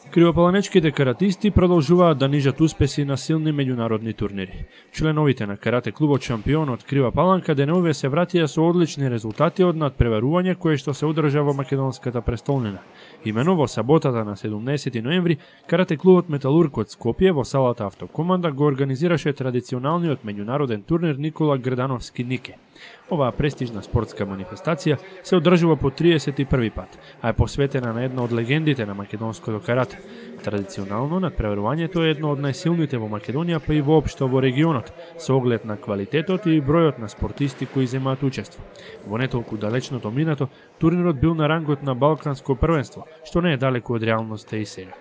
Кривопаланечките каратисти продолжуваат да нижат успеси на силни меѓународни турнири. Членовите на карате клубот Шампион од Крива Паланка денеуве се вратија со одлични резултати од надпреварување кое што се одржа во македонската престолнина. Имено во саботата на 17 ноември, карате клубот Металург од Скопје во салата Автокоманда го организираше традиционалниот меѓународен турнир Никола Грдановски Нике. Оваа престижна спортска манифестација се одржува по 31 пат, а е посветена на една од легендите на македонското карате. Традиционално надпреварувањето е едно од најсилните во Македонија, па и воопшто во регионот, со оглед на квалитетот и бројот на спортисти кои земаат учество. Во не толку далечното минато, турнирот бил на рангот на Балканско првенство, што не е далеку од реалноста и сега.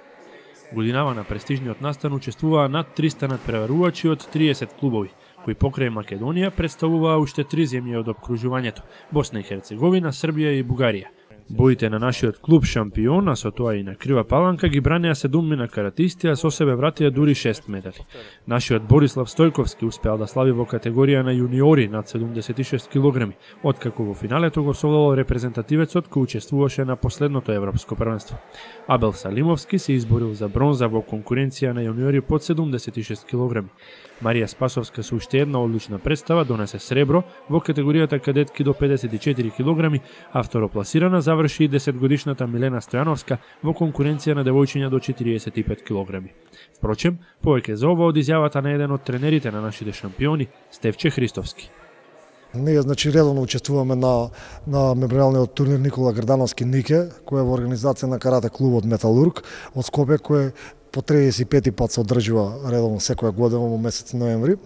Годинава на престижниот настан учествуваа над 300 надпреварувачи од 30 клубови, кои покрај Македонија представуваа уште 3 земји од опкружувањето – Босна и Херцеговина, Србија и Бугарија. Боите на нашиот клуб Шампион, а со тоа и на Крива Паланка, ги бранеа 7 каратисти, а со себе вратија дури 6 медали. Нашиот Борислав Стојковски успеал да слави во категорија на јуниори над 76 килограми, откако во финалето го совладал репрезентативецот кој учествуваше на последното европско првенство. Абел Салимовски се изборил за бронза во конкуренција на јуниори под 76 килограми. Марија Спасовска со уште една одлична представа донесе сребро во категоријата кадетки до 54 килограми, а второпласирана заврши и 10-годишната Милена Стојановска во конкуренција на девојчиња до 45 килограми. Впрочем, повеќе за ова од изјавата на еден од тренерите на нашите шампиони, Стевче Христовски. Ние редовно учествуваме на меморијалниот турнир Никола Грдановски Нике, кој е во организација на карате клубот Металург од Скопје, кој по 35 пат се одржува редовно секоја година во месец ноември.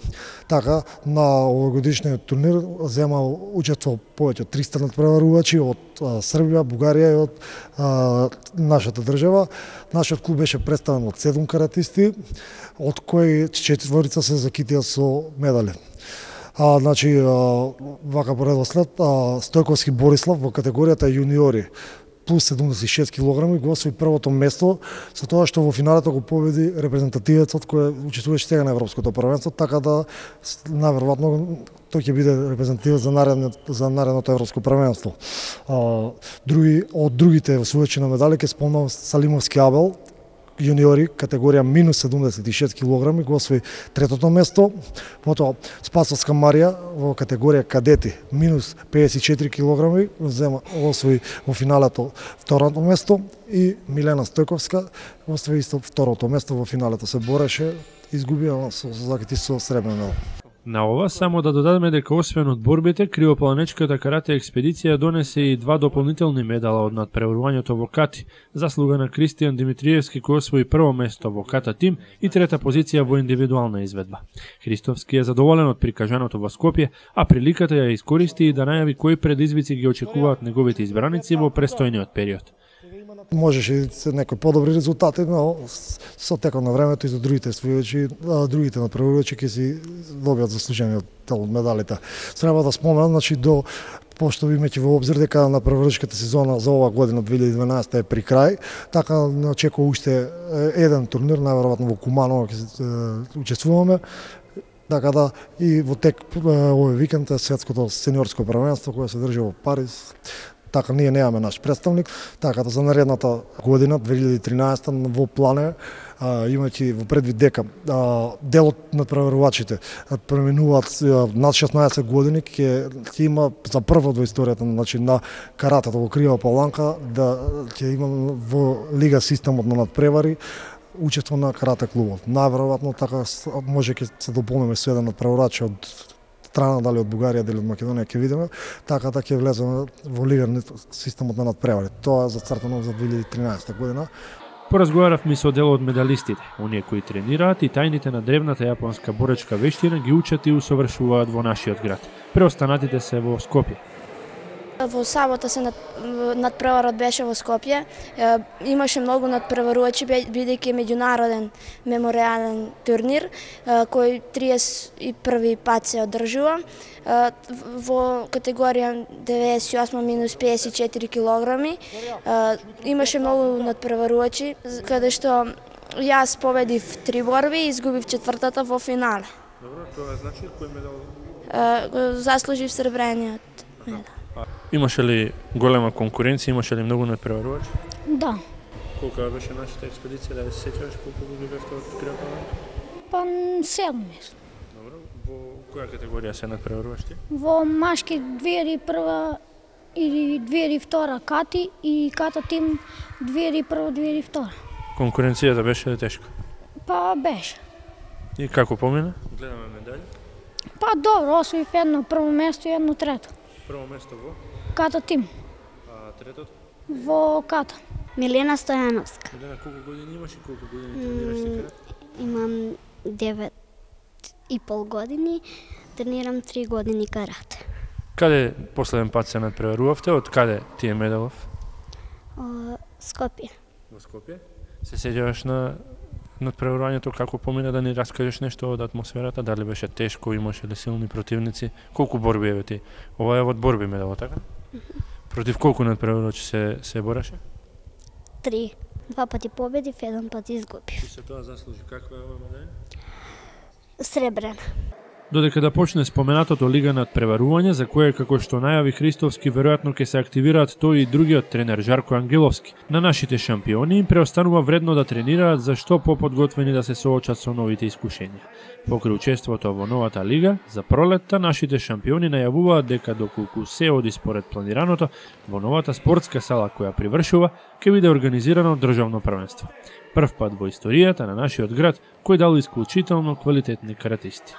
Така, на овогодишниот турнир зема учество повеќе од 300 надпреварувачи од Србија, Бугарија и од нашата држава. Нашиот клуб беше представен од 7 каратисти, од кои 4 се закитија со медали. Значи, вака по редослед, Стојковски Борислав во категоријата јуниори плюс 76 килограми го освои првото место, со тоа што во финалето го победи репрезентативецот кој учествуваше сега на европското првенство, така да најверојатно тој ќе биде репрезентативец за наредното европско првенство. Од другите освојачи на медали ќе спомнам Салимовски Абел, јуниори, категорија минус 76 килограми, го освои третото место. Потоа Спасовска Марија во категорија кадети, минус 54 килограми, освои во финалето второто место. И Милена Стојковска освои исто второто место во финалето. Се бореше, изгубија со закити со сребрен медал. На ова само да додадеме дека освен од борбите, Кривопаланечката карате експедиција донесе и 2 дополнителни медала од надпреварувањето во кати, заслуга на Кристијан Димитриевски кој освои прво место во ката тим и трета позиција во индивидуална изведба. Христовски е задоволен од прикажаното во Скопје, а приликата ја искористи и да најави кои предизвици ги очекуваат неговите избраници во престојниот период. Можеше и некои подобри резултати, но со текот на времето и за другите освојачи, другите надпреварувачи ќе си добијат заслужениот дел од медалите. Треба да споменам, значи пошто имајќи во обзир дека надпреварувачката сезона за ова година 2012 е при крај, така не очекува уште еден турнир, најверојатно во Куманово ќе учествуваме. Така да и во тек овој викенд е светското сениорско првенство кое се држи во Париз. Така ние немаме наш представник, така да за наредната година 2013 во плане имајќи во предвид дека делот на надпреварувачите преминуваат над 16 години, ќе има за прво во историјата на каратето во Крива Паланка да ќе има во лига системот на надпревари учество на карате клубот. Најверојатно така може ќе се дополниме со еден надпреварач од страна, дали од Бугарија, дали од Македонија ќе видиме, така да ќе влеземе во лига системот на надпревари. Тоа е зацртано за 2013 година. Поразговаравме со дел од медалистите, оние кои тренираат и тајните на древната јапонска боречка вештина ги учат и усовршуваат во нашиот град. Преостанатите се во Скопје. Во сабота надпреварот беше во Скопје. Имаше многу надпреварувачи, бидејќи меѓународен меморијален турнир, кој 31 пат се одржува. Во категорија 98 минус 54 килограми. Имаше многу надпреварувачи, каде што јас победив 3 борби и изгубив 4-та во финале. Добро, тоа значи кој медал? Заслужив сребрениот медал. Имаше ли голема конкуренција, имаше ли многу надпреварувачи? Да. Колка беше нашата експедиција, да се сеќаваш колку луѓе бевте од Крива Паланка? Па 7 мислам. Добро, во која категорија се надпреваруваш ти? Во машки 2001 или 2002 кати и ката тим 2001-2002. Конкуренцијата беше тешка. Па беше. И како помина? Гледаме медали. Па добро, освоив едно прво место и едно трето. Прво место во? Ката тим. А третото? Во ката. Милена Стојановска. Милена, колку години имаш и колку години тренираш ти карате? Имам 9,5 години, тренирам 3 години карате. Каде последен пат се надпреварувавте? Од каде ти е медалов? Скопје. Во Скопје? Се сеќаваш на надпреварувањето, како помина, да ни раскажеш нешто од атмосферата, дали беше тешко, имаше ли силни противници? Колку борби еве ти? Ова е од борби медало, така? Против колку надпреварувачи се бореше? 3. 2 пати победив, 1 пат изгубив. И се тоа заслужи. Каква е ова медаја? Сребрена. Додека да почне споменатото лига надпреварување, за кое, како што најави Христовски, веројатно ќе се активираат тој и другиот тренер Жарко Ангеловски. На нашите шампиони им преостанува вредно да тренираат за што поподготвени да се соочат со новите искушенија. Покрај учеството во новата лига, за пролетта нашите шампиони најавуваат дека доколку се оди според планираното, во новата спортска сала која привршува, ќе биде организирано државно првенство. Прв пат во историјата на нашиот град кој дал исклучително квалитетни каратисти.